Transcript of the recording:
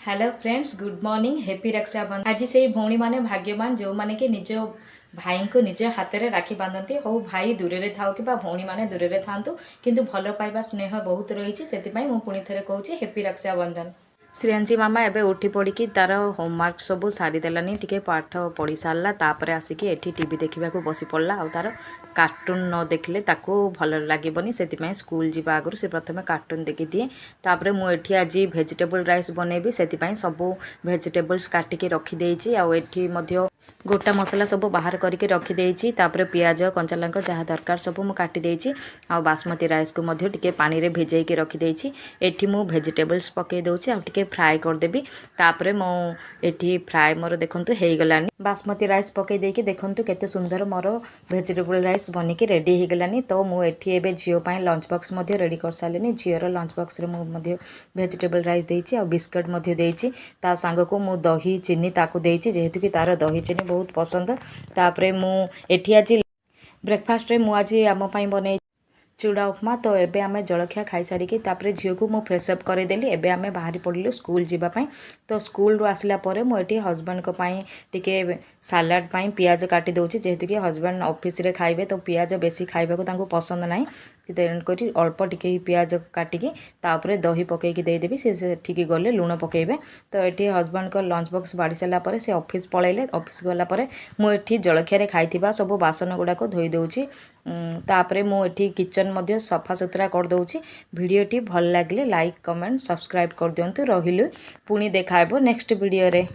Hello friends, good morning, happy Rakshabandhan. आज से भौणी माने भाग्यवान जो माने कि निज भाई को निज हाथ में राखी बांधती। हो भाई दूर रे थाउ कि भौणी माने दूर रे थांतु, किंतु भल पाइबा स्नेह बहुत रही से पुणी थे कहूँ हैप्पी रक्षाबंधन। श्रेयांशी मामा एबे उठी पड़ी तार होमवर्क सब सारीदेलानी टी पाठ पढ़ी सारा तापर आसिक एठी टीवी देखा बसी पड़ा आ तार कार्टून न देखले ताको भल लगे से स्कूल जीवा आगु से प्रथम कार्टून देखी दिए। तापर मुझे आज भेजिटेबल राइस बनैबी से सब भेजिटेबल्स काटिकी रखीदे आ गोटा मसला सब बाहर करके रखीदे। तापर पियाज कंचा लंका जहाँ दरकार सब मुझे काटिदे आ बासमती राइस को टे पानी रे भिजेकी रखीदे। एठी मु भेजिटेबल्स पकई दौची आ टे फ्राए करदेवी। तापर मुझे फ्राए मोर देखूँ हो गलानी। बासमती राइस पकई देकी देखूँ केते सुंदर मोर भेजिटेबल राइस बनिकी रेडी हो गलानी। तो मुझे झील लंच बॉक्स रेडी कर सारे। झीर लंच बॉक्स रे मुझे भेजिटेबल राइस देती आ बिस्कुट देती। ता सांग को मु दही चीनी ताकू देती जेहेतु कि तार दही चीनी बहुत पसंद। तापर मुझे आज ब्रेकफास्ट रे आज आम बन चूड़ा उपमा। तो एबे आमे जलखिया खाई सारिकी तापर झील को मु फ्रेशअप करदेली। एबे आमे बाहरी पड़िलु स्कूल जीवाई। तो स्कूल रू आसला परे मुझे हजबैंड को टिके सालाड पाई पियाज काटी दौची जेहेतु कि हजबैंड ऑफिस रे खाइबे तो पियाज बेसी खाइबा को पसंद नाई। तेणुक अल्प टिके पियाज काटिकी तापर दही पकईकी देदेवी से ठीक गले लुण पकेबे। तो ये हजबैंड को लंच बॉक्स बाड़ी सारापर से ऑफिस पलैले। ऑफिस गलापर मुझे जलखिया खाई सब बासन गुड़ाक धोई दौची। तापर मुझे किचन मध्य सफा सुतरा कर दौची। वीडियोटी भल लगे लाइक कमेंट सब्सक्राइब कर दिंतु। रहिलु पुणी देखा नेक्स्ट वीडियो रे।